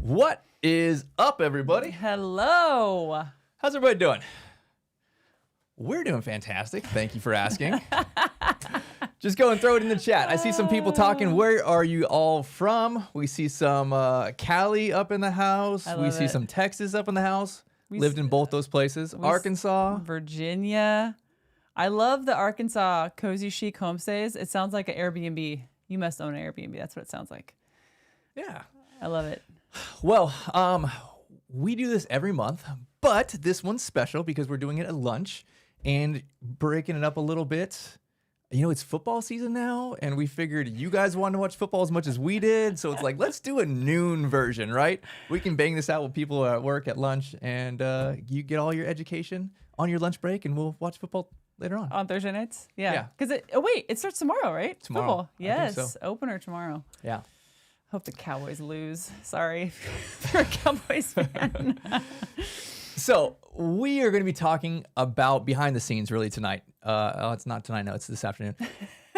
What is up, everybody? Hello. How's everybody doing? We're doing fantastic. Thank you for asking. Just go and throw it in the chat. I see some people talking. Where are you all from? We see some Cali up in the house. We see some Texas up in the house. Lived in both those places. Arkansas. Virginia. I love the Arkansas Cozy Chic Homestays. It sounds like an Airbnb. You must own an Airbnb. That's what it sounds like. Yeah. I love it. Well, we do this every month, but this one's special because we're doing it at lunch and breaking it up a little bit. You know, it's football season now, and we figured you guys wanted to watch football as much as we did, so it's like, let's do a noon version, right? We can bang this out with people at work at lunch, and you get all your education on your lunch break, and we'll watch football later on. On Thursday nights? Yeah. Because it starts tomorrow, right? Tomorrow. Football. Yes. So. Opener tomorrow. Yeah. Hope the Cowboys lose. Sorry if you're a Cowboys fan. So we are going to be talking about behind the scenes really tonight. It's not tonight, no, it's this afternoon.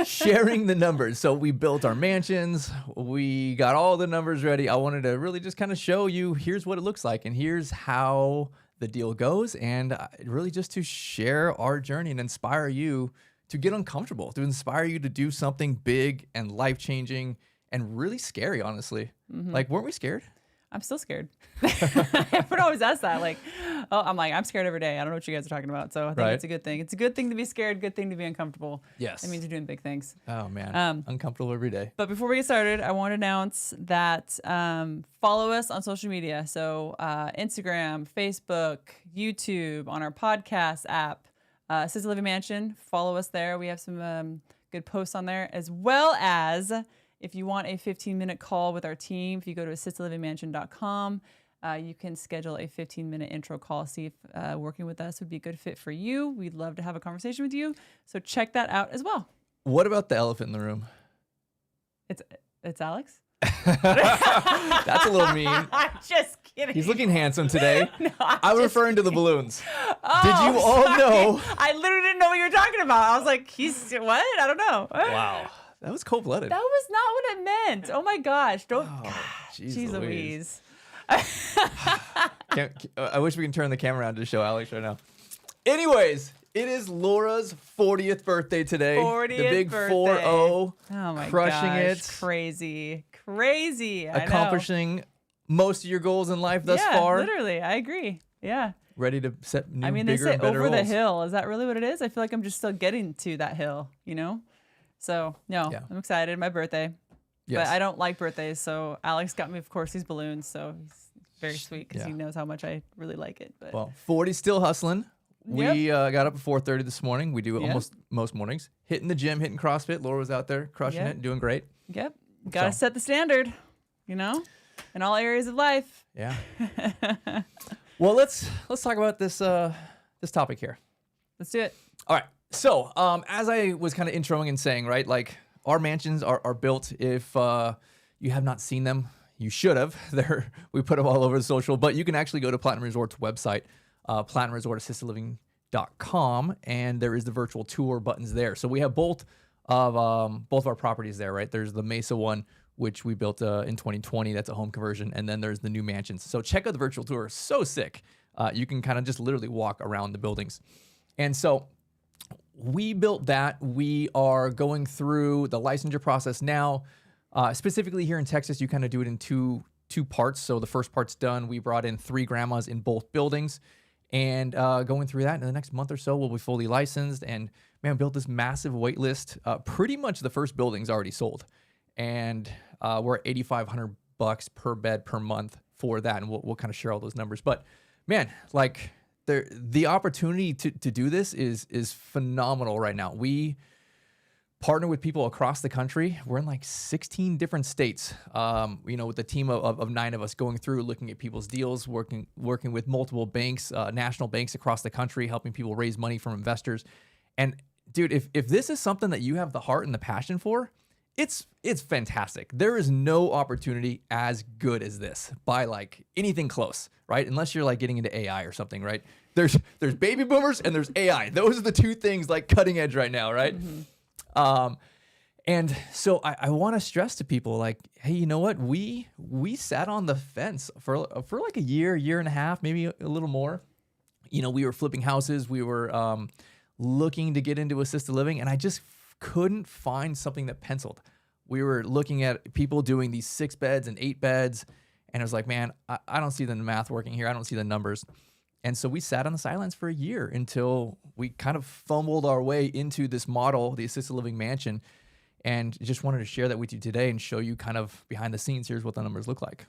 Sharing the numbers. So we built our mansions. We got all the numbers ready. I wanted to really just kind of show you, here's what it looks like, and here's how the deal goes, and really just to share our journey and inspire you to get uncomfortable, to inspire you to do something big and life-changing and really scary, honestly. Mm-hmm. Like, weren't we scared? I'm still scared. Everyone always asks that. I'm scared every day. I don't know what you guys are talking about. So I think it's a good thing. It's a good thing to be scared, good thing to be uncomfortable. Yes. That means you're doing big things. Oh, man. Uncomfortable every day. But before we get started, I want to announce that follow us on social media. So Instagram, Facebook, YouTube, on our podcast app, Assisted Living Mansion. Follow us there. We have some good posts on there, as well as if you want a 15-minute call with our team, if you go to assistedlivingmansion.com, you can schedule a 15-minute intro call, see if working with us would be a good fit for you. We'd love to have a conversation with you. So check that out as well. What about the elephant in the room? It's Alex? That's a little mean. I'm just kidding. He's looking handsome today. No, I'm referring to the balloons. Oh, did you all know? I literally didn't know what you were talking about. I was like, he's what? I don't know. Wow. That was cold-blooded. That was not what I meant. Oh my gosh. Don't. Jeez Louise. I wish we can turn the camera around to show Alex right now. Anyways, it is Laura's 40th birthday today. 40th the big birthday. 4-0. Oh my crushing gosh. it. Crazy. Accomplishing most of your goals in life thus yeah, far. Literally. I agree. Yeah. Ready to set new, they bigger, say and better over goals. the hill. Is that really what it is? I feel like I'm just still getting to that hill, you know? So, no, yeah. I'm excited. My birthday. Yes. But I don't like birthdays, so Alex got me, of course, these balloons, so he's very sweet because he knows how much I really like it. But well, 40's still hustling. We got up at 4:30 this morning. We do almost most mornings. Hitting the gym, hitting CrossFit. Laura was out there crushing it, doing great. Yep. Got to set the standard, you know, in all areas of life. Yeah. Well, let's talk about this topic here. Let's do it. All right. So, as I was kind of introing and saying, right, like our mansions are built. If you have not seen them, you should have. We put them all over the social, but you can actually go to Platinum Resort's website, platinumresortassistedliving.com, and there is the virtual tour buttons there. So we have both of our properties there, right? There's the Mesa one, which we built in 2020. That's a home conversion, and then there's the new mansions. So check out the virtual tour. So sick. You can kind of just literally walk around the buildings, and so. We built that. We are going through the licensure process now. Specifically here in Texas, you kind of do it in two parts. So the first part's done. We brought in 3 grandmas in both buildings, and going through that in the next month or so, we'll be fully licensed. And man, built this massive wait list. Pretty much the first building's already sold, and we're at $8,500 per bed per month for that. And we'll kind of share all those numbers. But man, like. The opportunity to do this is phenomenal right now. We partner with people across the country. We're in like 16 different states, with a team of 9 of us going through, looking at people's deals, working with multiple banks, national banks across the country, helping people raise money from investors. And dude, if this is something that you have the heart and the passion for, it's fantastic. There is no opportunity as good as this by like anything close, right? Unless you're like getting into AI or something, right? There's baby boomers and there's AI. Those are the 2 things like cutting edge right now, right? Mm-hmm. And so I want to stress to people like, hey, you know what? We sat on the fence for like a year and a half, maybe a little more. You know, we were flipping houses, we were looking to get into assisted living, and I just couldn't find something that penciled. We were looking at people doing these 6 beds and 8 beds, and I was like, man, I don't see the math working here. I don't see the numbers. And so we sat on the sidelines for a year until we kind of fumbled our way into this model, the assisted living mansion, and just wanted to share that with you today and show you kind of behind the scenes. Here's what the numbers look like.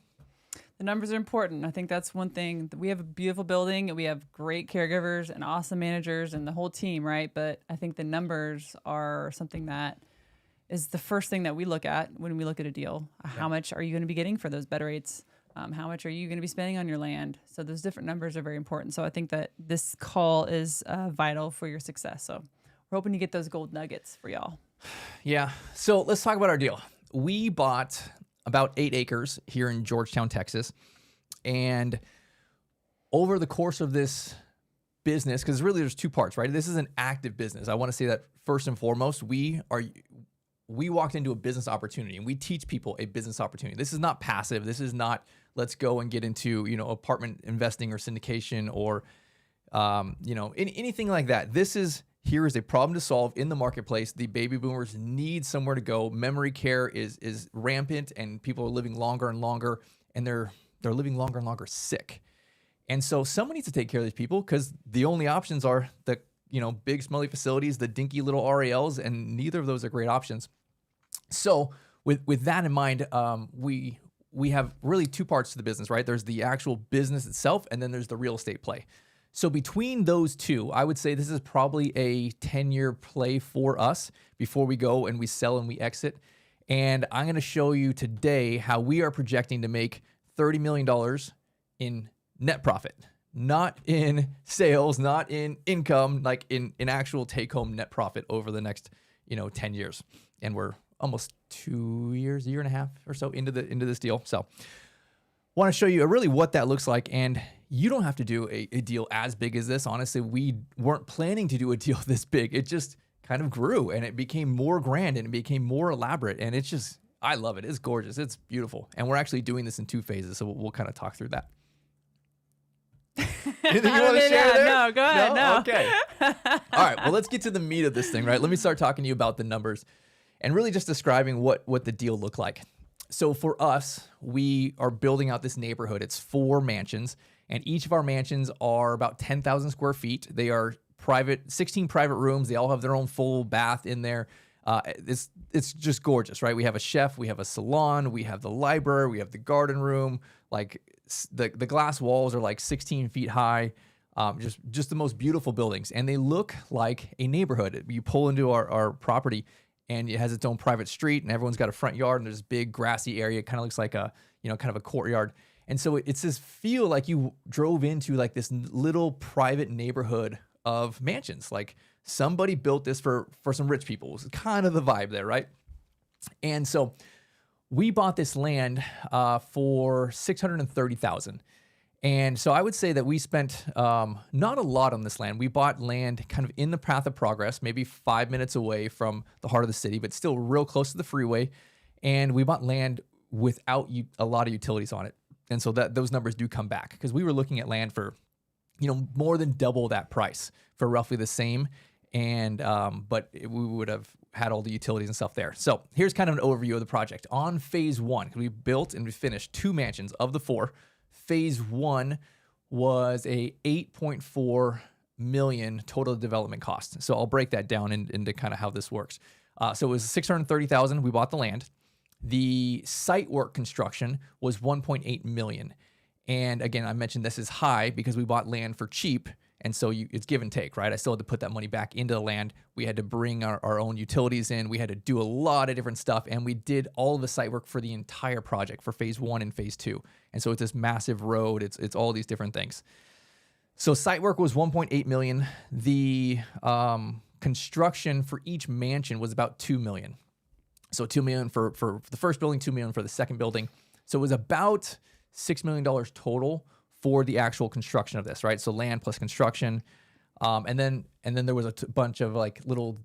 The numbers are important. I think that's one thing. We have a beautiful building, and we have great caregivers and awesome managers and the whole team, right? But I think the numbers are something that is the first thing that we look at when we look at a deal. How much are you going to be getting for those bed rates? How much are you going to be spending on your land? So those different numbers are very important. So I think that this call is vital for your success. So we're hoping to get those gold nuggets for y'all. Yeah. So let's talk about our deal. We bought about 8 acres here in Georgetown, Texas. And over the course of this business, because really there's 2 parts, right? This is an active business. I want to say that first and foremost, we walked into a business opportunity, and we teach people a business opportunity. This is not passive. This is not, let's go and get into, apartment investing or syndication or, anything like that. This is, here is a problem to solve in the marketplace. The baby boomers need somewhere to go. Memory care is rampant, and people are living longer and longer, and they're living longer and longer sick. And so someone needs to take care of these people, because the only options are the big smelly facilities, the dinky little RALs, and neither of those are great options. So with that in mind, we have really 2 parts to the business, right? There's the actual business itself, and then there's the real estate play. So between those 2, I would say this is probably a 10-year play for us before we go and we sell and we exit. And I'm going to show you today how we are projecting to make $30 million in net profit, not in sales, not in income, like in actual take-home net profit over the next 10 years. And we're almost 2 years, year and a half or so into this deal. So want to show you really what that looks like. And you don't have to do a deal as big as this. Honestly, we weren't planning to do a deal this big. It just kind of grew, and it became more grand, and it became more elaborate. And it's just, I love it. It's gorgeous. It's beautiful. And we're actually doing this in 2 phases. So we'll kind of talk through that. Anything you want to share there? No, go ahead. No. Okay. All right. Well, let's get to the meat of this thing, right? Let me start talking to you about the numbers and really just describing what the deal looked like. So for us, we are building out this neighborhood. It's 4 mansions, and each of our mansions are about 10,000 square feet. They are private, 16 private rooms. They all have their own full bath in there. It's just gorgeous, right? We have a chef, we have a salon, we have the library, we have the garden room. Like the glass walls are like 16 feet high. Just the most beautiful buildings, and they look like a neighborhood. You pull into our property, and it has its own private street, and everyone's got a front yard, and there's this big grassy area. It kind of looks like a kind of a courtyard. And so it's this feel like you drove into like this little private neighborhood of mansions. Like somebody built this for some rich people. It's kind of the vibe there, right? And so we bought this land for $630,000. And so I would say that we spent not a lot on this land. We bought land kind of in the path of progress, maybe 5 minutes away from the heart of the city, but still real close to the freeway. And we bought land without a lot of utilities on it. And so those numbers do come back, because we were looking at land for, more than double that price for roughly the same. And but we would have had all the utilities and stuff there. So here's kind of an overview of the project. On phase 1, we built and we finished 2 mansions of the 4. Phase 1 was a $8.4 million total development cost. So I'll break that down into kind of how this works. So it was $630,000. We bought the land. The site work construction was $1.8 million. And again, I mentioned this is high because we bought land for cheap. And so it's give and take, right? I still had to put that money back into the land. We had to bring our own utilities in. We had to do a lot of different stuff. And we did all of the site work for the entire project for phase 1 and phase 2. And so it's this massive road. It's all these different things. So site work was $1.8 million. The construction for each mansion was about $2 million. So $2 million for the first building, $2 million for the second building. So it was about $6 million total for the actual construction of this, right? So land plus construction. And then there was a bunch of like little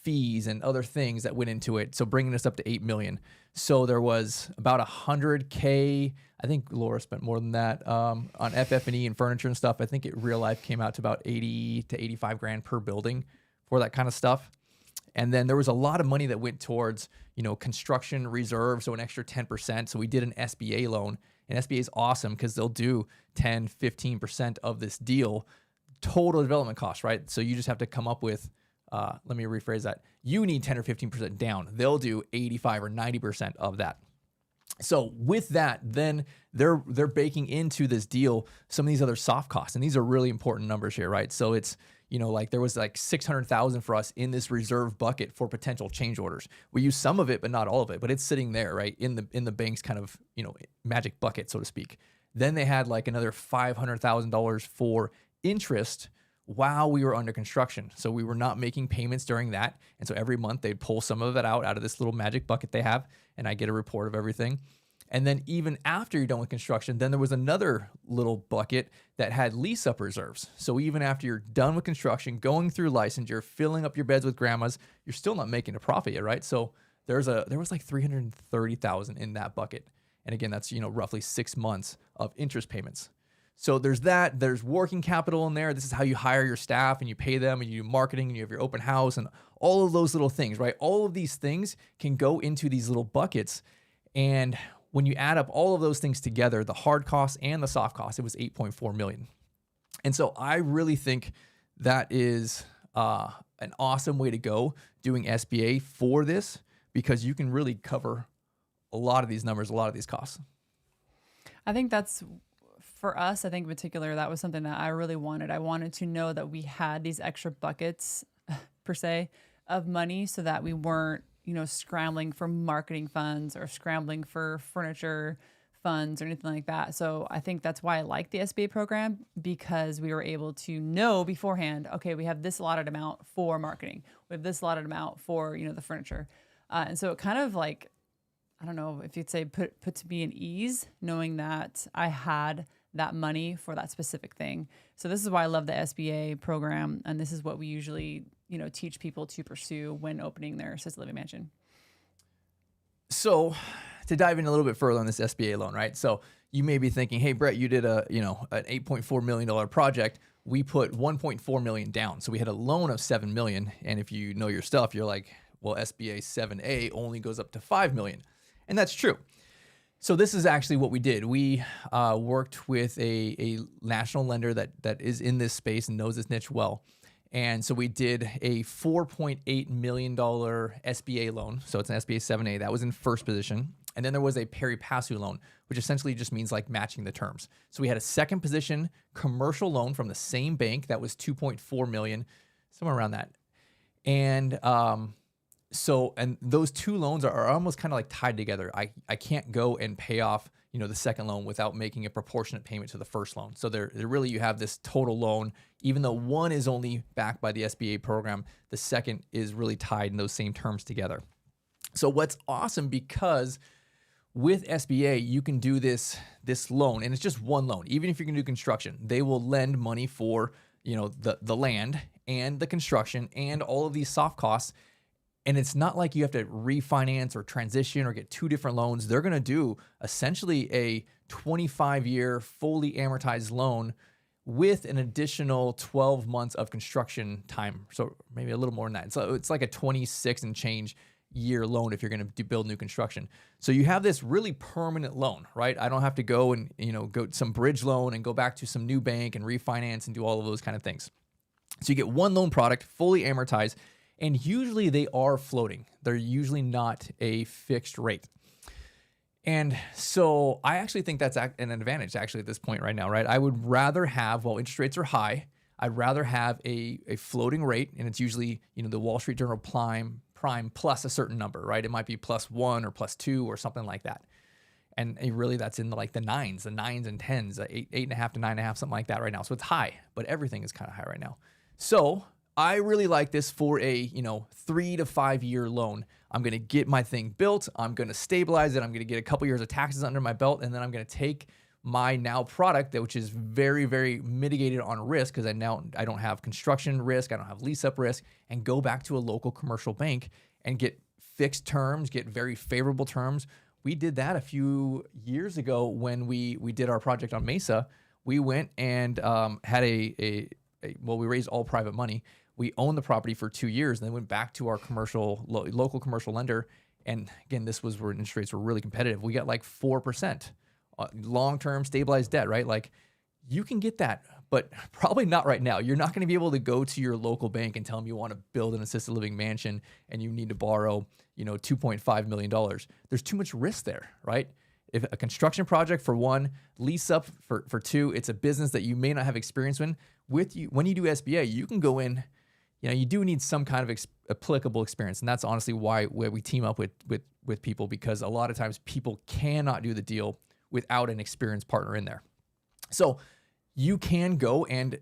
fees and other things that went into it. So bringing us up to 8 million. So there was about 100K. I think Laura spent more than that on FF&E and furniture and stuff. I think it real life came out to about 80 to 85 grand per building for that kind of stuff. And then there was a lot of money that went towards, construction reserve, so an extra 10%. So we did an SBA loan. And SBA is awesome because they'll do 10, 15% of this deal, total development cost, right? So you just have to come up with, let me rephrase that. You need 10 or 15% down. They'll do 85 or 90% of that. So with that, then they're baking into this deal some of these other soft costs. And these are really important numbers here, right? So it's, there was like 600,000 for us in this reserve bucket for potential change orders. We use some of it, but not all of it, but it's sitting there, right? In the bank's kind of, magic bucket, so to speak. Then they had like another $500,000 for interest while we were under construction. So we were not making payments during that. And so every month they'd pull some of it out of this little magic bucket they have, and I get a report of everything. And then even after you're done with construction, then there was another little bucket that had lease up reserves. So even after you're done with construction, going through licensure, filling up your beds with grandmas, you're still not making a profit yet, right? So there was like 330,000 in that bucket. And again, that's, roughly 6 months of interest payments. So there's that, there's working capital in there. This is how you hire your staff and you pay them and you do marketing and you have your open house and all of those little things, right? All of these things can go into these little buckets. And when you add up all of those things together, the hard costs and the soft costs, it was 8.4 million. And so I really think that is an awesome way to go doing SBA for this, because you can really cover a lot of these numbers, a lot of these costs. I think that's, for us, I think in particular, that was something that I really wanted. I wanted to know that we had these extra buckets, per se, of money so that we weren't, scrambling for marketing funds or scrambling for furniture funds or anything like that. So I think that's why I like the SBA program, because we were able to know beforehand, okay, we have this allotted amount for marketing. We have this allotted amount for, the furniture. And so it kind of like, I don't know if you'd say put to me at ease, knowing that I had that money for that specific thing. So this is why I love the SBA program. And this is what we usually, teach people to pursue when opening their assisted living mansion. So to dive in a little bit further on this SBA loan, right? So you may be thinking, hey, Brett, you did an $8.4 million project. We put $1.4 million down. So we had a loan of $7 million. And if you know your stuff, you're like, well, SBA 7A only goes up to $5 million. And that's true. So this is actually what we did. We worked with a national lender that is in this space and knows this niche well. And so we did a $4.8 million SBA loan. So it's an SBA 7A. That was in first position. And then there was a pari passu loan, which essentially just means like matching the terms. So we had a second position commercial loan from the same bank that was $2.4 million, somewhere around that. And and those two loans are almost kind of like tied together. I can't go and pay off, the second loan without making a proportionate payment to the first loan. So there really, you have this total loan, even though one is only backed by the SBA program, the second is really tied in those same terms together. So what's awesome, because with SBA, you can do this loan, and it's just one loan. Even if you're gonna do construction, they will lend money for, the land and the construction and all of these soft costs. And it's not like you have to refinance or transition or get two different loans. They're going to do essentially a 25-year fully amortized loan with an additional 12 months of construction time. So maybe a little more than that. So it's like a 26 and change year loan if you're going to build new construction. So you have this really permanent loan, right? I don't have to go and, go some bridge loan and go back to some new bank and refinance and do all of those kind of things. So you get one loan product, fully amortized. And usually they are floating. They're usually not a fixed rate. And so I actually think that's an advantage actually at this point right now, right? I would rather have, while interest rates are high, I'd rather have a floating rate, and it's usually, the Wall Street Journal prime plus a certain number, right? It might be +1 or +2 or something like that. And really that's in the 9s and 10s, 8.5 to 9.5, something like that right now. So it's high, but everything is kind of high right now. So I really like this for a 3 to 5 year loan. I'm going to get my thing built. I'm going to stabilize it. I'm going to get a couple years of taxes under my belt, and then I'm going to take my now product, which is very, very mitigated on risk because I don't have construction risk, I don't have lease up risk, and go back to a local commercial bank and get fixed terms, get very favorable terms. We did that a few years ago when we did our project on Mesa. We went and had we raised all private money. We owned the property for 2 years and then went back to our local commercial lender. And again, this was where interest rates were really competitive. We got like 4%. Long-term stabilized debt, right? Like you can get that, but probably not right now. You're not going to be able to go to your local bank and tell them you want to build an assisted living mansion and you need to borrow, $2.5 million. There's too much risk there, right? If a construction project for one, lease up for two, it's a business that you may not have experience in. When you do SBA, you can go in, you do need some kind of applicable experience. And that's honestly why we team up with people, because a lot of times people cannot do the deal without an experienced partner in there. So you can go and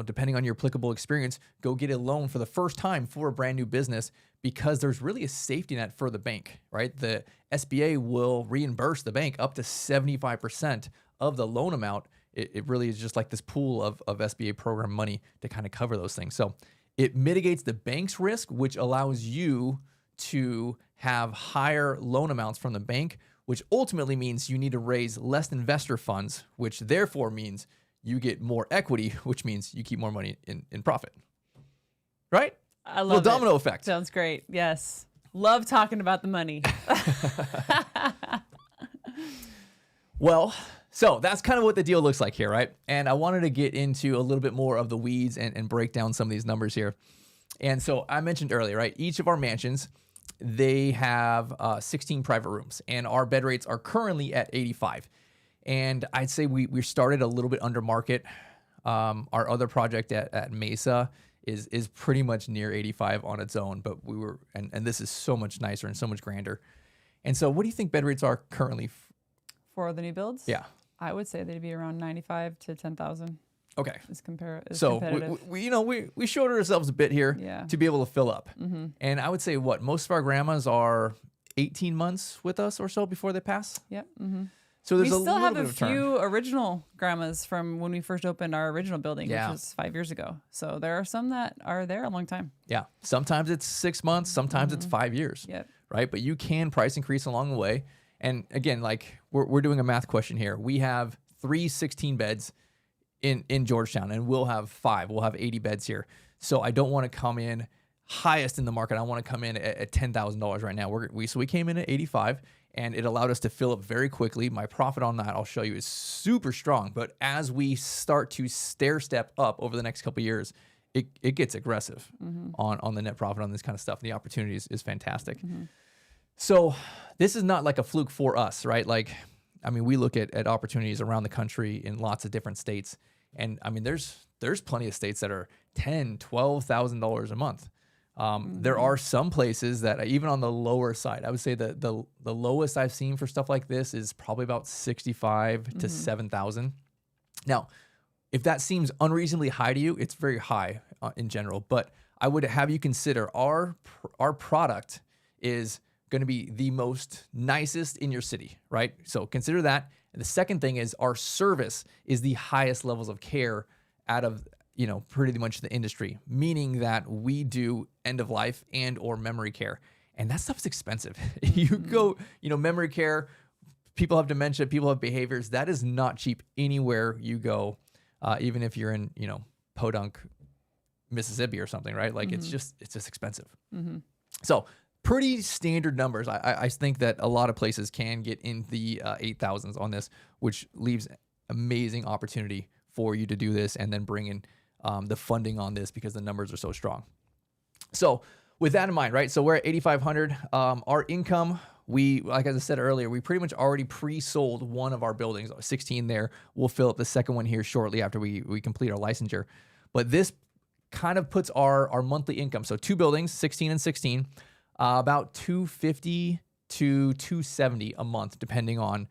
depending on your applicable experience, go get a loan for the first time for a brand new business, because there's really a safety net for the bank, right? The SBA will reimburse the bank up to 75% of the loan amount. It really is just like this pool of SBA program money to kind of cover those things. So it mitigates the bank's risk, which allows you to have higher loan amounts from the bank, which ultimately means you need to raise less investor funds, which therefore means you get more equity, which means you keep more money in profit. Right? I love it. Domino effect. Sounds great. Yes. Love talking about the money. Well, so that's kind of what the deal looks like here, right? And I wanted to get into a little bit more of the weeds and break down some of these numbers here. And so I mentioned earlier, right? Each of our mansions, they have 16 private rooms, and our bed rates are currently at 85. And I'd say we started a little bit under market. Our other project at Mesa is pretty much near 85 on its own, but we were, and this is so much nicer and so much grander. And so what do you think bed rates are currently? For the new builds? Yeah. I would say they'd be around 95 to 10,000. Okay. So we showed ourselves a bit here to be able to fill up. Mm-hmm. And I would say most of our grandmas are 18 months with us or so before they pass. Yep. Mm-hmm. So there's we a still little have bit a of turn. few original grandmas from when we first opened our original building, Yeah. which was 5 years ago. So there are some that are there a long time. Yeah. Sometimes it's 6 months, sometimes it's 5 years. Yep. Right. But you can price increase along the way. And again, like we're doing a math question here. We have 3 16 beds in Georgetown, and we'll have 5. We'll have 80 beds here. So I don't want to come in highest in the market. I want to come in at $10,000 right now. So we came in at 85, and it allowed us to fill up very quickly. My profit on that, I'll show you, is super strong. But as we start to stair step up over the next couple of years, it gets aggressive on the net profit on this kind of stuff. And the opportunity is fantastic. Mm-hmm. So this is not like a fluke for us, right? Like, I mean, we look at opportunities around the country in lots of different states. And I mean, there's plenty of states that are $10,000, $12,000 a month. There are some places that even on the lower side, I would say that the lowest I've seen for stuff like this is probably about 65 to 7,000. Now, if that seems unreasonably high to you, it's very high in general. But I would have you consider our product is going to be the most nicest in your city, right? So consider that. And the second thing is our service is the highest levels of care out of, pretty much the industry, meaning that we do end of life and or memory care. And that stuff's expensive. You go, memory care, people have dementia, people have behaviors. That is not cheap anywhere you go, even if you're in, Podunk, Mississippi or something, right? Like it's just expensive. Mm-hmm. So pretty standard numbers. I think that a lot of places can get in the 8,000s on this, which leaves amazing opportunity for you to do this and then bring in the funding on this because the numbers are so strong. So with that in mind, right? So we're at 8,500. Our income, like as I said earlier, we pretty much already pre-sold one of our buildings, 16 there. We'll fill up the second one here shortly after we complete our licensure. But this kind of puts our monthly income. So 2 buildings, 16 and 16. About $250 to $270 a month, depending on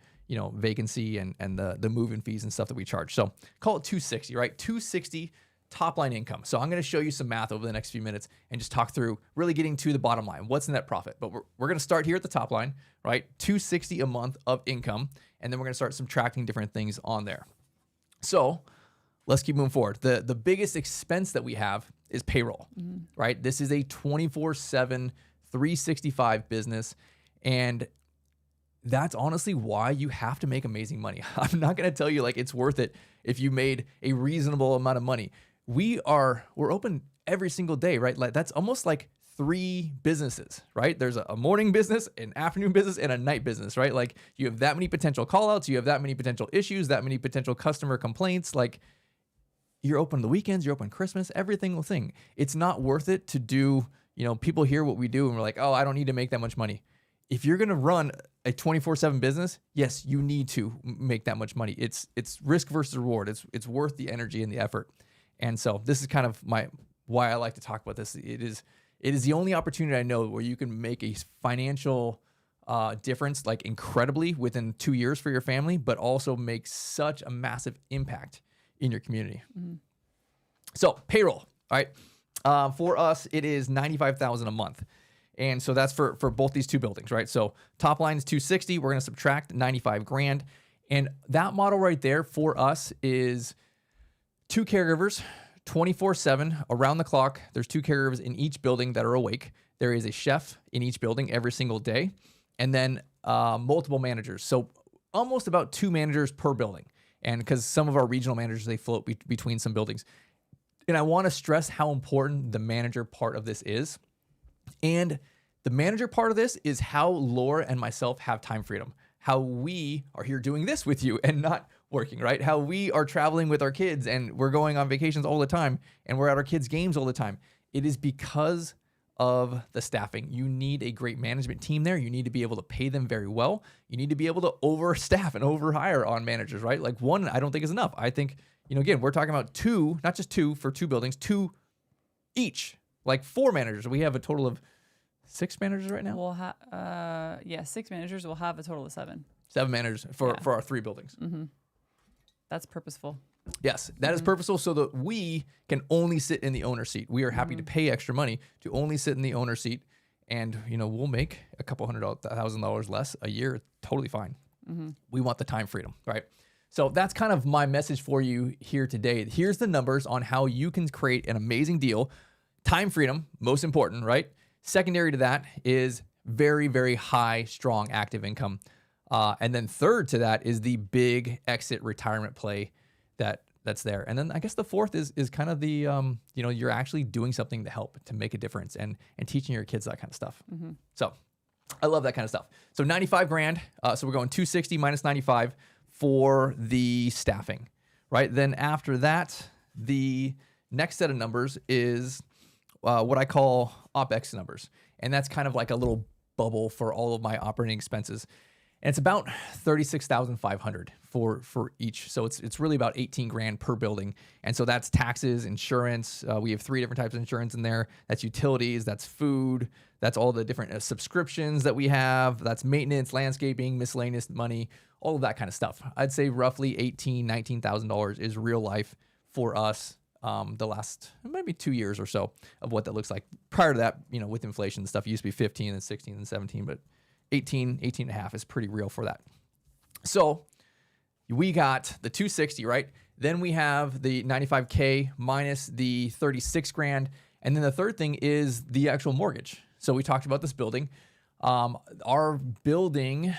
vacancy and the move-in fees and stuff that we charge. So call it $260, right? $260 top line income. So I'm going to show you some math over the next few minutes and just talk through really getting to the bottom line. What's the net profit? But we're going to start here at the top line, right? $260 a month of income, and then we're going to start subtracting different things on there. So let's keep moving forward. The biggest expense that we have is payroll, right? This is a 24/7, 365 business. And that's honestly why you have to make amazing money. I'm not going to tell you like it's worth it if you made a reasonable amount of money. We're open every single day, right? Like that's almost like 3 businesses, right? There's a morning business, an afternoon business, and a night business, right? Like you have that many potential call outs, you have that many potential issues, that many potential customer complaints. Like you're open the weekends, you're open Christmas, every single thing. It's not worth it to do, people hear what we do and we're like, oh, I don't need to make that much money. If you're going to run a 24/7 business, yes, you need to make that much money. It's risk versus reward. It's worth the energy and the effort. And so this is kind of why I like to talk about this. It is the only opportunity I know where you can make a financial difference like incredibly within 2 years for your family, but also make such a massive impact in your community. So payroll, all right? For us, it is $95,000 a month. And so that's for both these 2 buildings, right? So top line is 260. We're going to subtract 95 grand. And that model right there for us is 2 caregivers, 24/7 around the clock. There's 2 caregivers in each building that are awake. There is a chef in each building every single day. And then multiple managers. So almost about 2 managers per building. And because some of our regional managers, they float between some buildings. And I want to stress how important the manager part of this is. And the manager part of this is how Laura and myself have time freedom, how we are here doing this with you and not working, right? How we are traveling with our kids and we're going on vacations all the time and we're at our kids' games all the time. It is because of the staffing. You need a great management team there. You need to be able to pay them very well. You need to be able to overstaff and overhire on managers, right? Like 1, I don't think is enough. I think, again, we're talking about 2, not just 2 for 2 buildings, 2 each. Like 4 managers. We have a total of 6 managers right now. We'll have 6 managers. We'll have a total of 7. 7 managers for our 3 buildings. That's purposeful. Yes, that is purposeful so that we can only sit in the owner seat. We are happy to pay extra money to only sit in the owner seat, and we'll make a couple $100,000 less a year. Totally fine. We want the time freedom, right? So that's kind of my message for you here today. Here's the numbers on how you can create an amazing deal. Time freedom, most important, right? Secondary to that is very, very high, strong, active income. And then third to that is the big exit retirement play that's there. And then I guess the fourth is kind of the, you're actually doing something to help, to make a difference and teaching your kids that kind of stuff. So I love that kind of stuff. So 95 grand. So we're going 260 minus 95 for the staffing, right? Then after that, the next set of numbers is what I call OpEx numbers. And that's kind of like a little bubble for all of my operating expenses. And it's about $36,500 for each. So it's really about 18 grand per building. And so that's taxes, insurance. We have 3 different types of insurance in there. That's utilities, that's food, that's all the different subscriptions that we have. That's maintenance, landscaping, miscellaneous money, all of that kind of stuff. I'd say roughly $18,000, $19,000 is real life for us. The last maybe 2 years or so of what that looks like. Prior to that, with inflation and stuff, it used to be 15 and 16 and 17, but 18 and a half is pretty real for that. So we got the 260, right? Then we have the 95K minus the 36 grand. And then the third thing is the actual mortgage. So we talked about this building. Our building,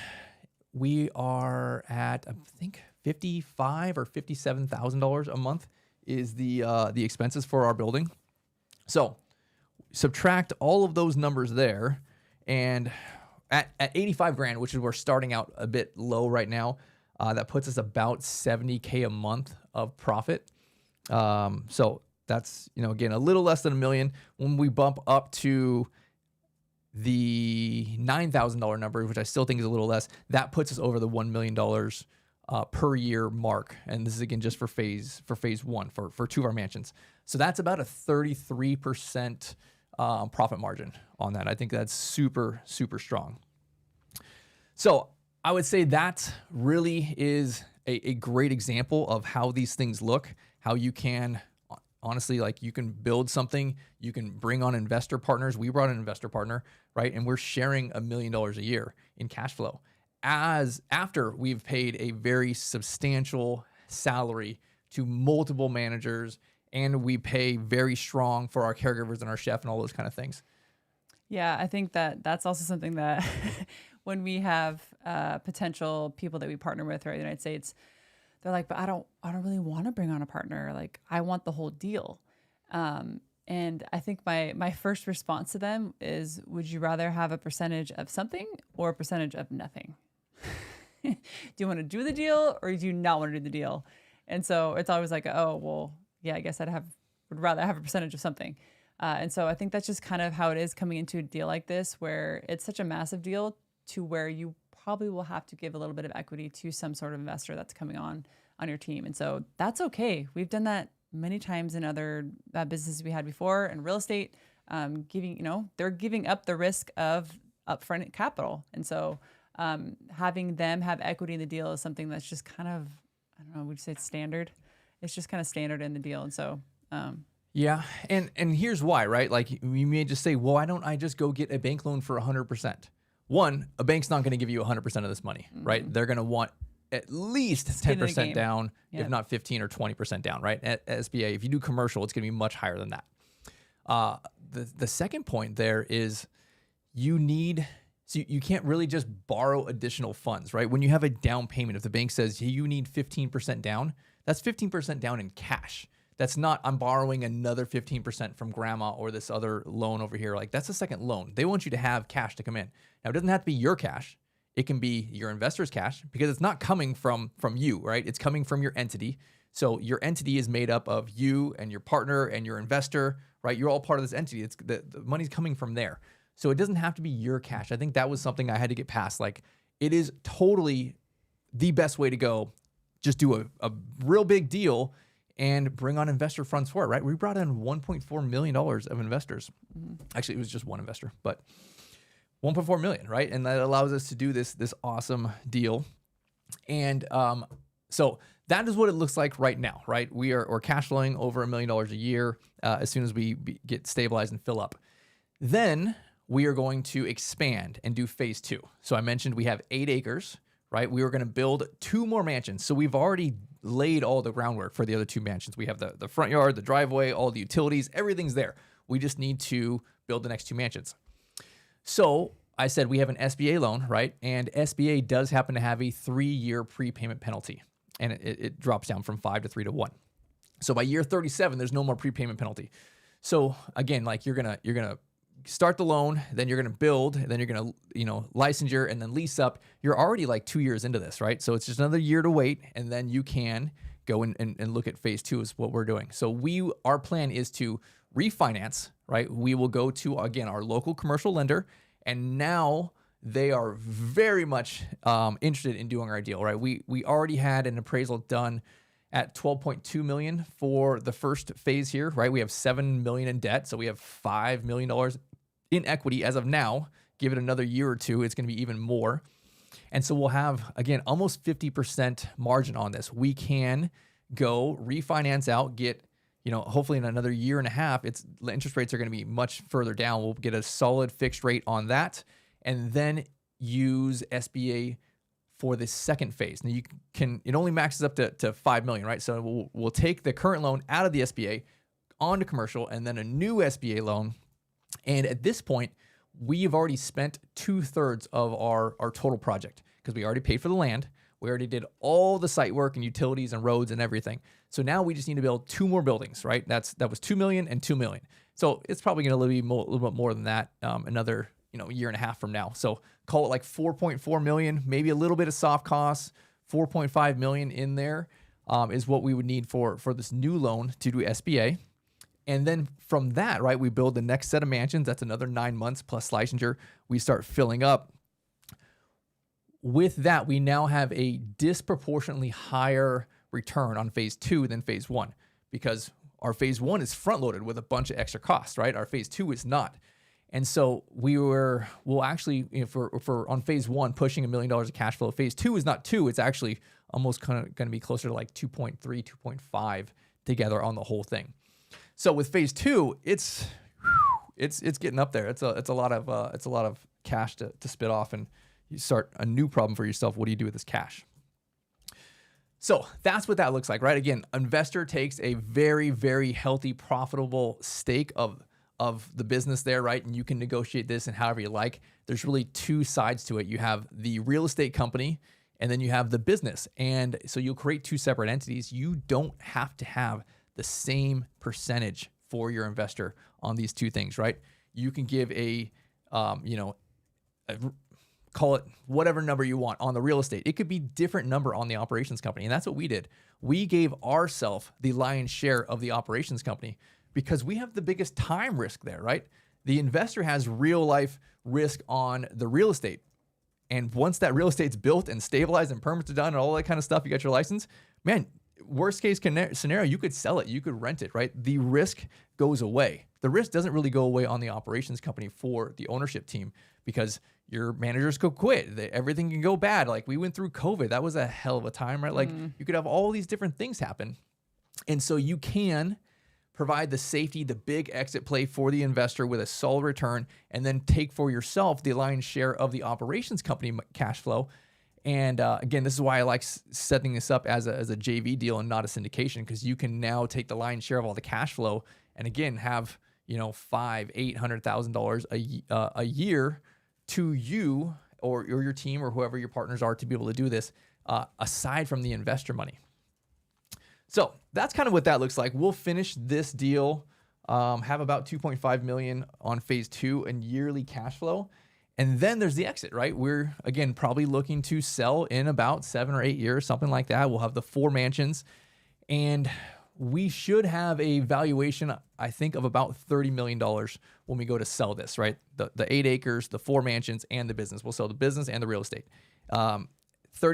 we are at, I think, $55,000 or $57,000 a month is the expenses for our building. So subtract all of those numbers there, and at 85 grand, which is we're starting out a bit low right now, that puts us about 70K a month of profit. So that's, again, a little less than $1 million. When we bump up to the $9,000 number, which I still think is a little less, that puts us over the $1 million per year mark. And this is again just for phase 1 for 2 of our mansions. So that's about a 33% profit margin on that. I think that's super, super strong. So I would say that really is a great example of how these things look, how you can honestly, like, you can build something, you can bring on investor partners. We brought an investor partner, right? And we're sharing $1 million a year in cash flow after we've paid a very substantial salary to multiple managers, and we pay very strong for our caregivers and our chef and all those kind of things. Yeah, I think that's also something that when we have potential people that we partner with throughout the United States, they're like, but I don't really want to bring on a partner. Like, I want the whole deal. And I think my first response to them is, would you rather have a percentage of something or a percentage of nothing? Do you want to do the deal or do you not want to do the deal? And so it's always like, oh, well, yeah, I guess would rather have a percentage of something. And so I think that's just kind of how it is coming into a deal like this, where it's such a massive deal to where you probably will have to give a little bit of equity to some sort of investor that's coming on your team. And so that's okay. We've done that many times in other businesses we had before in real estate, they're giving up the risk of upfront capital. And so having them have equity in the deal is something that's just kind of, I don't know, would you say it's standard? It's just kind of standard in the deal. And so, yeah. And here's why, right? Like, you may just say, well, why don't I just go get a bank loan for 100%? One, a bank's not going to give you 100% of this money, right? They're going to want at least 10% down, if not 15 or 20% down, right? At SBA, if you do commercial, it's going to be much higher than that. The second point there is you can't really just borrow additional funds, right? When you have a down payment, if the bank says you need 15% down, that's 15% down in cash. That's not, I'm borrowing another 15% from grandma or this other loan over here. Like, that's a second loan. They want you to have cash to come in. Now, it doesn't have to be your cash. It can be your investor's cash, because it's not coming from you, right? It's coming from your entity. So your entity is made up of you and your partner and your investor, right? You're all part of this entity. It's the money's coming from there. So it doesn't have to be your cash. I think that was something I had to get past. Like, it is totally the best way to go. Just do a real big deal and bring on investor funds for it, right? We brought in $1.4 million of investors. Actually, it was just one investor, but 1.4 million, right? And that allows us to do this awesome deal. And so that is what it looks like right now, right? We're cash flowing over $1 million a year as soon as we get stabilized and fill up. Then we are going to expand and do phase 2. So I mentioned we have 8 acres, right? We were going to build 2 more mansions. So we've already laid all the groundwork for the other 2 mansions. We have the front yard, the driveway, all the utilities, everything's there. We just need to build the next 2 mansions. So I said we have an SBA loan, right? And SBA does happen to have a 3-year prepayment penalty, and it drops down from 5 to 3 to 1. So by year 37, there's no more prepayment penalty. So again, like, you're gonna start the loan, then you're gonna build, and then you're gonna licensure and then lease up. You're already like 2 years into this, right? So it's just another year to wait, and then you can go and look at phase 2 is what we're doing. So our plan is to refinance, right? We will go to, again, our local commercial lender, and now they are very much interested in doing our deal, right? We already had an appraisal done at $12.2 million for the first phase here, right? We have $7 million in debt, so we have $5 million in equity as of now. Give it another year or two, it's going to be even more. And so we'll have, again, almost 50% margin on this. We can go refinance out, get, hopefully in another year and a half, the interest rates are going to be much further down. We'll get a solid fixed rate on that, and then use SBA for the second phase. Now it only maxes up to $5 million, right? So we'll take the current loan out of the SBA onto commercial, and then a new SBA loan. And at this point, we've already spent 2/3 of our total project, because we already paid for the land. We already did all the site work and utilities and roads and everything. So now we just need to build 2 more buildings, right? That was $2 million and $2 million. So it's probably going to be a little bit more than that, another year and a half from now. So call it like 4.4 million, maybe a little bit of soft costs, 4.5 million in there is what we would need for this new loan to do SBA. And then from that, right, we build the next set of mansions. That's another 9 months plus licensure. We start filling up. With that, we now have a disproportionately higher return on phase 2 than phase 1, because our phase 1 is front loaded with a bunch of extra costs, right? Our phase 2 is not. And so we'll actually, if we're on phase 1 pushing $1 million of cash flow, phase 2 is not 2, it's actually almost kind of going to be closer to like 2.3, 2.5 together on the whole thing. So with phase 2, it's getting up there. It's a lot of cash to spit off, and you start a new problem for yourself. What do you do with this cash? So that's what that looks like, right? Again, investor takes a very, very healthy, profitable stake of the business there, right? And you can negotiate this and however you like. There's really two sides to it. You have the real estate company, and then you have the business. And so you'll create two separate entities. You don't have to have the same percentage for your investor on these two things, right? You can give call it whatever number you want on the real estate. It could be different number on the operations company. And that's what we did. We gave ourselves the lion's share of the operations company because we have the biggest time risk there, right? The investor has real life risk on the real estate. And once that real estate's built and stabilized and permits are done and all that kind of stuff, you got your license, man, worst case scenario, you could sell it, you could rent it, right? The risk goes away. The risk doesn't really go away on the operations company for the ownership team because your managers could quit. Everything can go bad. Like we went through COVID. That was a hell of a time, right? Like you could have all these different things happen. And so you can provide the safety, the big exit play for the investor with a solid return, and then take for yourself the lion's share of the operations company cash flow. And again, this is why I like setting this up as a JV deal and not a syndication, because you can now take the lion's share of all the cash flow and again have $500,000-$800,000 a year to you or your team or whoever your partners are to be able to do this aside from the investor money. So that's kind of what that looks like. We'll finish this deal, have about 2.5 million on phase 2 in yearly cash flow. And then there's the exit, right? We're, again, probably looking to sell in about 7 or 8 years, something like that. We'll have the 4 mansions, and we should have a valuation, I think, of about $30 million when we go to sell this, right? The 8 acres, the 4 mansions, and the business. We'll sell the business and the real estate. $30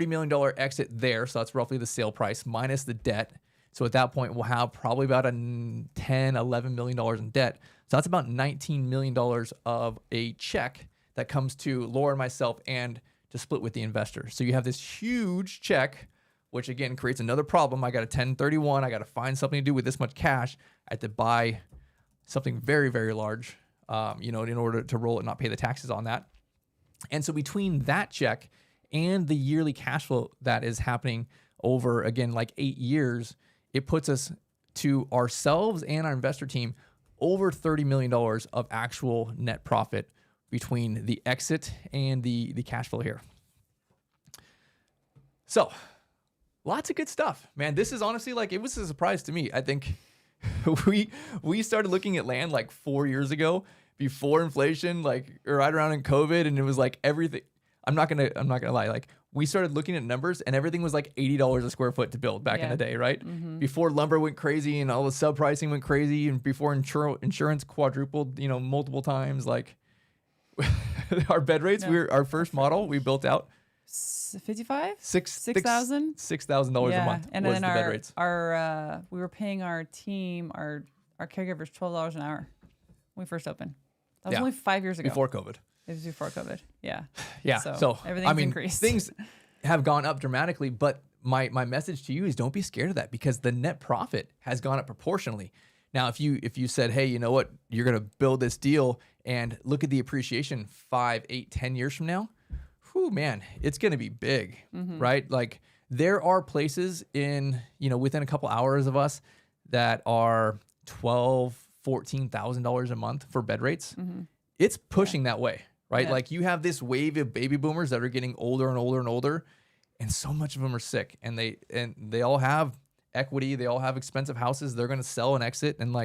million exit there, so that's roughly the sale price minus the debt. So at that point, we'll have probably about $11 million in debt. So that's about $19 million of a check that comes to Laura and myself and to split with the investor. So you have this huge check, which again creates another problem. I got a 1031. I got to find something to do with this much cash. I have to buy something very, very large, in order to roll it and not pay the taxes on that. And so between that check and the yearly cash flow that is happening over, again, like 8 years, it puts us to ourselves and our investor team over $30 million of actual net profit between the exit and the cash flow here. So lots of good stuff, man. This is honestly it was a surprise to me. I think we started looking at land like 4 years ago before inflation, right around in COVID. And it was like everything. I'm not gonna lie. We started looking at numbers and everything was like $80 a square foot to build back in the day, right? Mm-hmm. Before lumber went crazy and all the sub pricing went crazy, and before insurance quadrupled, multiple times. Our bed rates, our first model we built out 55, $6,000 a month. And was then the bed rates. We were paying our team, our caregivers, $12 an hour when we first opened. That was only 5 years ago. Before COVID. It was before COVID. Yeah. Yeah. So everything's increased. Things have gone up dramatically, but my message to you is don't be scared of that because the net profit has gone up proportionally. Now, if you said, hey, you know what, you're going to build this deal and look at the appreciation 5, 8, 10 years from now, whew, man, it's going to be big, right? Like there are places within a couple hours of us that are $12,000, $14,000 a month for bed rates. Mm-hmm. It's pushing that way, right? Yeah. Like you have this wave of baby boomers that are getting older and older and older, and so much of them are sick, and they all have equity, they all have expensive houses, they're going to sell and exit. And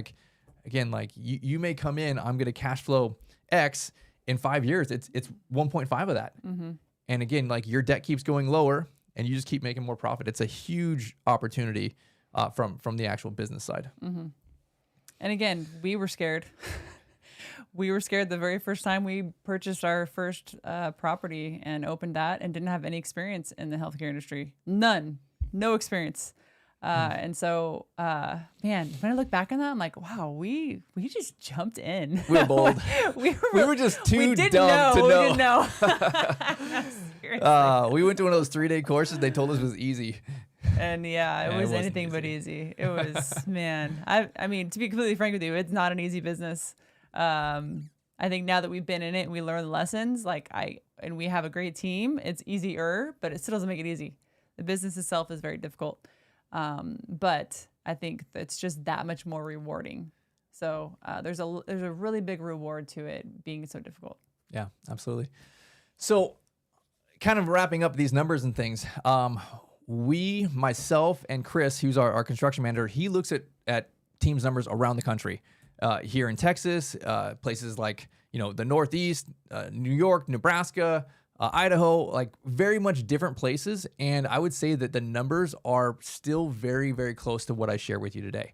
you may come in, I'm going to cash flow X in 5 years. It's 1.5 of that. Mm-hmm. And again, your debt keeps going lower and you just keep making more profit. It's a huge opportunity from the actual business side. Mm-hmm. And again, we were scared. We were scared the very first time we purchased our first property and opened that and didn't have any experience in the healthcare industry. None. No experience. And so, man, when I look back on that, I'm like, wow, we just jumped in. We were bold. we were just too dumb to know. We didn't know. We went to one of those 3-day courses. They told us it was easy. And it was anything but easy. It was, man, I mean, to be completely frank with you, it's not an easy business. I think now that we've been in it and we learn the lessons, and we have a great team, it's easier, but it still doesn't make it easy. The business itself is very difficult. But I think it's just that much more rewarding. So there's a really big reward to it being so difficult. Yeah, absolutely. So kind of wrapping up these numbers and things, myself and Chris, who's our construction manager, he looks at teams numbers around the country, here in Texas, places like, the Northeast, New York, Nebraska, Idaho, like very much different places. And I would say that the numbers are still very, very close to what I share with you today.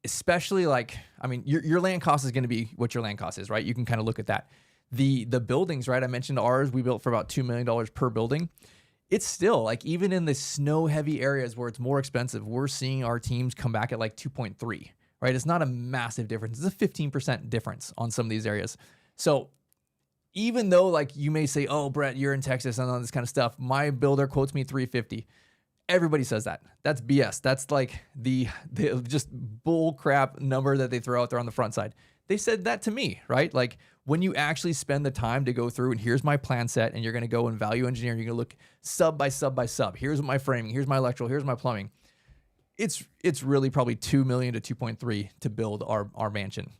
Especially your land cost is going to be what your land cost is, right? You can kind of look at that. The buildings, right? I mentioned ours, we built for about $2 million per building. It's still like, even in the snow heavy areas where it's more expensive, we're seeing our teams come back at like 2.3, right? It's not a massive difference. It's a 15% difference on some of these areas. So even though like you may say, oh, Brett, you're in Texas and all this kind of stuff, my builder quotes me 350. Everybody says that. That's BS. That's like the just bull crap number that they throw out there on the front side. They said that to me, right? Like when you actually spend the time to go through and here's my plan set, and you're going to go and value engineer, you're going to look sub by sub by sub. Here's my framing. Here's my electrical. Here's my plumbing. It's really probably 2 million to 2.3 to build our mansion.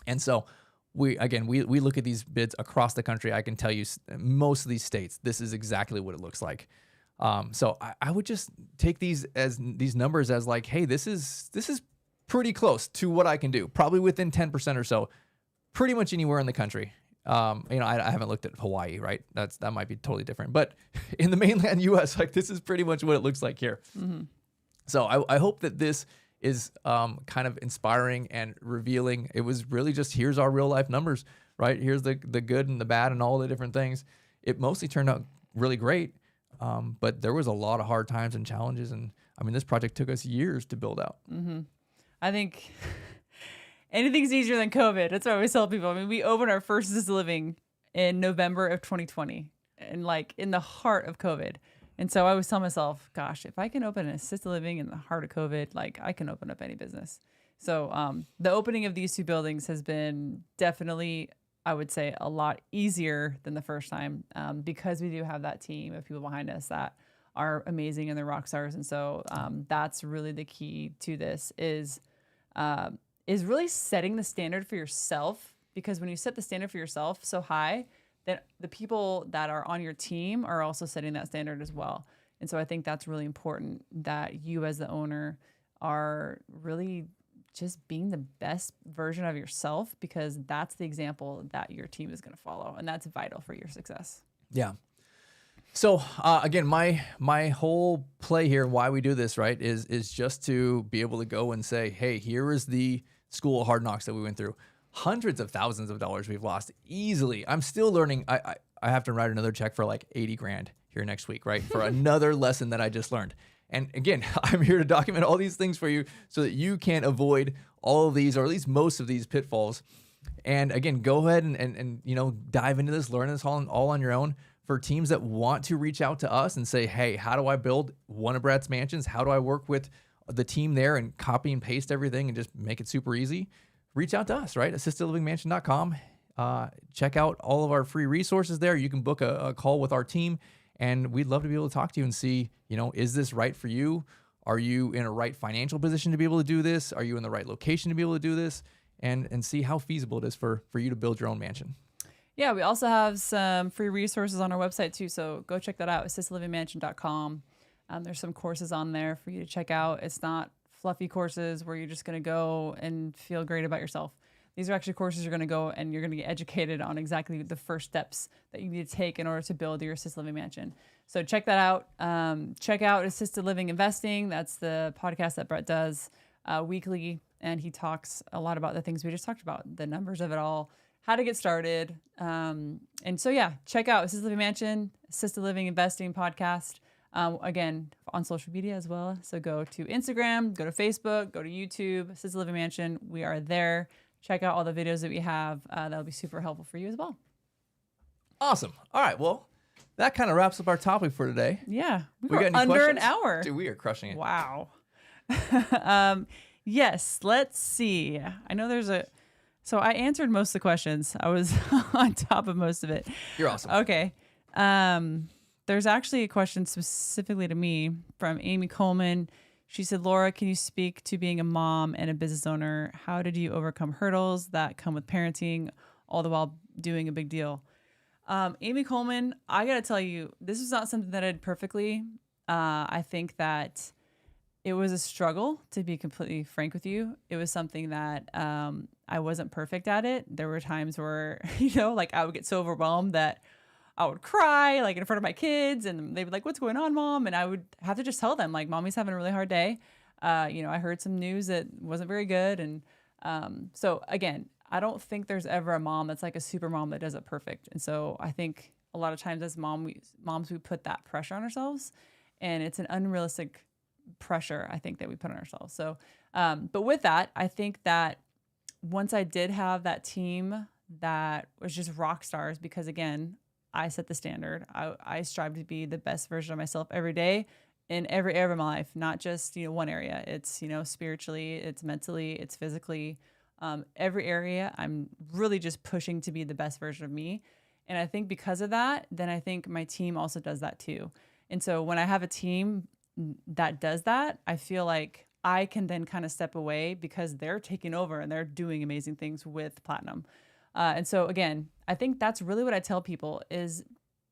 And so we look at these bids across the country. I can tell you most of these states, this is exactly what it looks like. So I would just take these numbers as like, hey, this is pretty close to what I can do, probably within 10% or so, pretty much anywhere in the country. I haven't looked at Hawaii, right? That might be totally different, but in the mainland US, like this is pretty much what it looks like here. Mm-hmm. So I hope that this is kind of inspiring and revealing. It was really just, here's our real life numbers, right? Here's the good and the bad and all the different things. It mostly turned out really great. But there was a lot of hard times and challenges. And I mean, this project took us years to build out. Mm-hmm. I think anything's easier than COVID. That's what I always tell people. I mean, we opened our first assisted living in November of 2020 and like in the heart of COVID. And so I always tell myself, gosh, if I can open an assisted living in the heart of COVID, like I can open up any business. So the opening of these two buildings has been definitely, I would say, a lot easier than the first time, because we do have that team of people behind us that are amazing and they're rock stars. And so that's really the key to this is really setting the standard for yourself, because when you set the standard for yourself so high, then the people that are on your team are also setting that standard as well. And so I think that's really important, that you as the owner are really just being the best version of yourself, because that's the example that your team is going to follow. And that's vital for your success. Yeah. So again, my whole play here and why we do this, right, is just to be able to go and say, hey, here is the school of hard knocks that we went through. Hundreds of thousands of dollars we've lost easily. I'm still learning. I have to write another check for like 80 grand here next week, right? For another lesson that I just learned. And again, I'm here to document all these things for you so that you can avoid all of these, or at least most of these pitfalls. And again, go ahead and dive into this, learn this all on your own. For teams that want to reach out to us and say, hey, how do I build one of Brett's mansions? How do I work with the team there and copy and paste everything and just make it super easy? Reach out to us, right? assistedlivingmansion.com. Check out all of our free resources there. You can book a call with our team, and we'd love to be able to talk to you and see, is this right for you? Are you in a right financial position to be able to do this? Are you in the right location to be able to do this? And see how feasible it is for you to build your own mansion. Yeah, we also have some free resources on our website too, so go check that out, assistedlivingmansion.com. There's some courses on there for you to check out. It's not fluffy courses where you're just going to go and feel great about yourself. These are actually courses you're going to go and you're going to get educated on exactly the first steps that you need to take in order to build your assisted living mansion. So check that out. Check out Assisted Living Investing. That's the podcast that Brett does weekly, and he talks a lot about the things we just talked about, the numbers of it all, how to get started. And so, yeah, check out Assisted Living Mansion, Assisted Living Investing podcast. Again, on social media as well. So go to Instagram, go to Facebook, go to YouTube, Assisted Living Mansion. We are there. Check out all the videos that we have. That'll be super helpful for you as well. Awesome. All right. Well, that kind of wraps up our topic for today. Yeah. We got any under questions? An hour. Dude, we are crushing it. Wow. Yes. Let's see. I know there's So I answered most of the questions. I was on top of most of it. You're awesome. Okay. There's actually a question specifically to me from Amy Coleman. She said, Laura, can you speak to being a mom and a business owner? How did you overcome hurdles that come with parenting, all the while doing a big deal? Amy Coleman, I got to tell you, this is not something that I did perfectly. I think that it was a struggle, to be completely frank with you. It was something that I wasn't perfect at it. There were times where, like I would get so overwhelmed that I would cry like in front of my kids and they'd be like, what's going on, mom? And I would have to just tell them like, mommy's having a really hard day. I heard some news that wasn't very good. And so again, I don't think there's ever a mom that's like a super mom that does it perfect. And so I think a lot of times as moms, we put that pressure on ourselves, and it's an unrealistic pressure, I think, that we put on ourselves. So, but with that, I think that once I did have that team that was just rock stars, because again, I set the standard. I strive to be the best version of myself every day in every area of my life, not just, one area. It's, spiritually, it's mentally, it's physically, every area. I'm really just pushing to be the best version of me. And I think because of that, then I think my team also does that too. And so when I have a team that does that, I feel like I can then kind of step away because they're taking over and they're doing amazing things with Platinum. And so again, I think that's really what I tell people is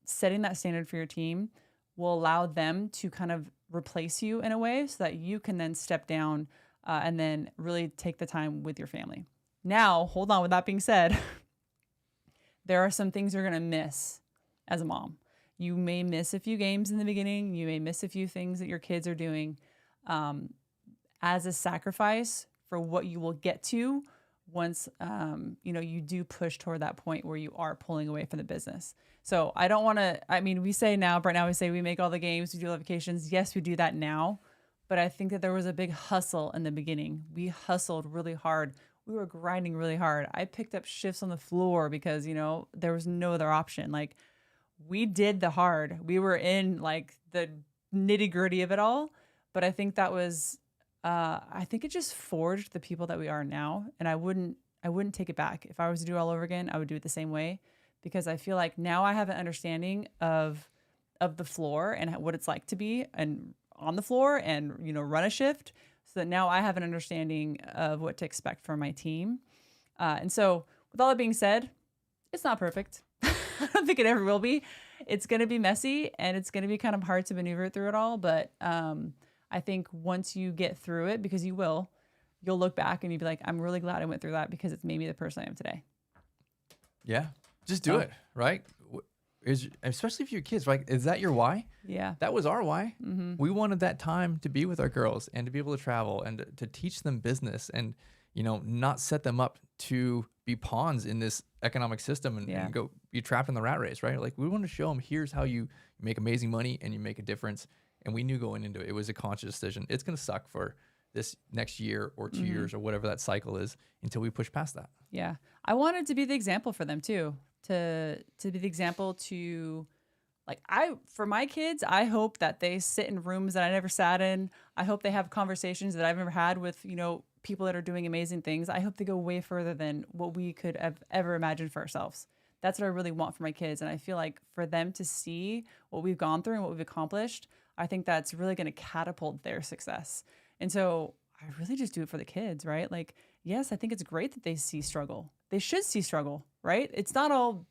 setting that standard for your team will allow them to kind of replace you in a way so that you can then step down and then really take the time with your family. Now, hold on. With that being said, there are some things you're going to miss as a mom. You may miss a few games in the beginning. You may miss a few things that your kids are doing as a sacrifice for what you will get to once, you do push toward that point where you are pulling away from the business. So I don't want to, we say now, right now we say we make all the games, we do all the vacations. Yes, we do that now. But I think that there was a big hustle in the beginning. We hustled really hard. We were grinding really hard. I picked up shifts on the floor because, there was no other option. Like, we did the hard. We were in like the nitty gritty of it all. But I think that was, I think it just forged the people that we are now. And I wouldn't take it back. If I was to do it all over again, I would do it the same way, because I feel like now I have an understanding of the floor and what it's like to be and on the floor and, run a shift, so that now I have an understanding of what to expect from my team. And so with all that being said, it's not perfect. I don't think it ever will be. It's going to be messy and it's going to be kind of hard to maneuver through it all. But I think once you get through it, because you'll look back and you'll be like, I'm really glad I went through that because it's made me the person I am today. Yeah. Just do it, right? Especially if you're kids, right? Is that your why? Yeah. That was our why. Mm-hmm. We wanted that time to be with our girls and to be able to travel and to teach them business and, not set them up to be pawns in this economic system and go be trapped in the rat race, right? Like, we want to show them, here's how you make amazing money and you make a difference. And we knew going into it, it was a conscious decision. It's going to suck for this next year or 2 years or whatever that cycle is until we push past that. Yeah. I wanted to be the example for them too, to be the example to, like, for my kids, I hope that they sit in rooms that I never sat in. I hope they have conversations that I've never had with, people that are doing amazing things. I hope they go way further than what we could have ever imagined for ourselves. That's what I really want for my kids. And I feel like for them to see what we've gone through and what we've accomplished, I think that's really going to catapult their success. And so I really just do it for the kids, right? Like, yes, I think it's great that they see struggle. They should see struggle, right? It's not all,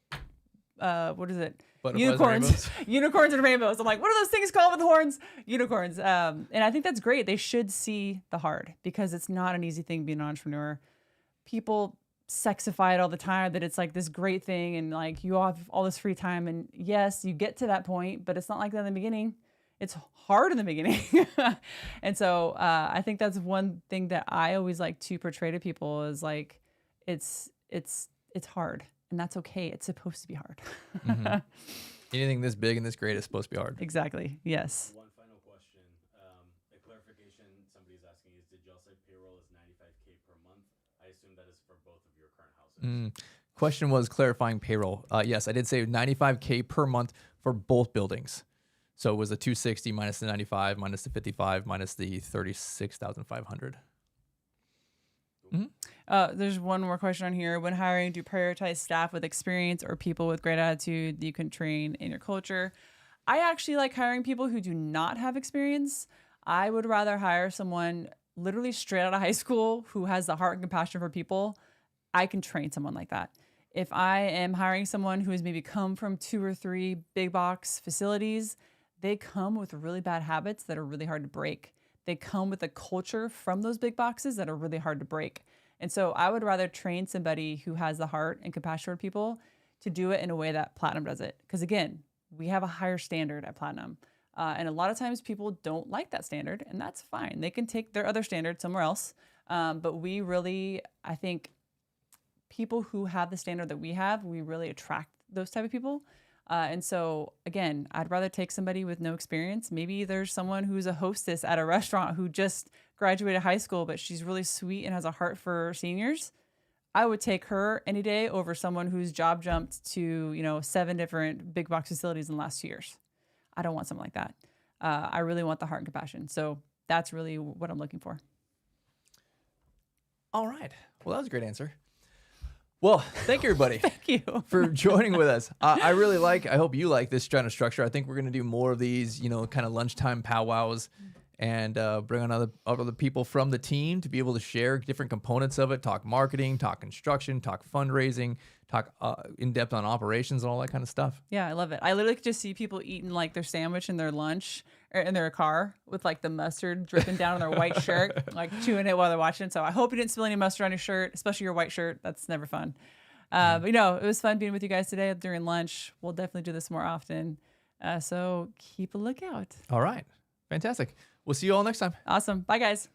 what is it? Unicorns. Unicorns and rainbows. I'm like, what are those things called with horns? Unicorns. And I think that's great. They should see the hard, because it's not an easy thing being an entrepreneur. People sexify it all the time that it's like this great thing and like you have all this free time. And yes, you get to that point, but it's not like that in the beginning. It's hard in the beginning. And so I think that's one thing that I always like to portray to people is like, it's hard, and that's okay. It's supposed to be hard. Mm-hmm. Anything this big and this great is supposed to be hard. Exactly. Yes. One final question. A clarification somebody's asking is, did y'all say payroll is $95K per month? I assume that is for both of your current houses. Question was clarifying payroll. Yes, I did say $95K per month for both buildings. So it was the 260 minus the 95 minus the 55 minus the 36,500. There's one more question on here. When hiring, do you prioritize staff with experience or people with great attitude that you can train in your culture? I actually like hiring people who do not have experience. I would rather hire someone literally straight out of high school who has the heart and compassion for people. I can train someone like that. If I am hiring someone who has maybe come from 2 or 3 big box facilities, they come with really bad habits that are really hard to break. They come with a culture from those big boxes that are really hard to break. And so I would rather train somebody who has the heart and compassion for people to do it in a way that Platinum does it. Because again, we have a higher standard at Platinum. And a lot of times people don't like that standard, and that's fine. They can take their other standard somewhere else. But we really, I think, people who have the standard that we have, we really attract those type of people. And so, again, I'd rather take somebody with no experience. Maybe there's someone who's a hostess at a restaurant who just graduated high school, but she's really sweet and has a heart for seniors. I would take her any day over someone who's job jumped to, 7 different big box facilities in the last 2 years. I don't want something like that. I really want the heart and compassion. So that's really what I'm looking for. All right. Well, that was a great answer. Well, thank you, everybody. Thank you for joining with us. I hope you like this kind of structure. I think we're going to do more of these, kind of lunchtime powwows and bring on other people from the team to be able to share different components of it, talk marketing, talk construction, talk fundraising, talk in depth on operations and all that kind of stuff. Yeah, I love it. I literally could just see people eating like their sandwich and their lunch or in their car with like the mustard dripping down on their white shirt, like chewing it while they're watching. So I hope you didn't spill any mustard on your shirt, especially your white shirt. That's never fun. But it was fun being with you guys today during lunch. We'll definitely do this more often. So keep a lookout. All right. Fantastic. We'll see you all next time. Awesome. Bye, guys.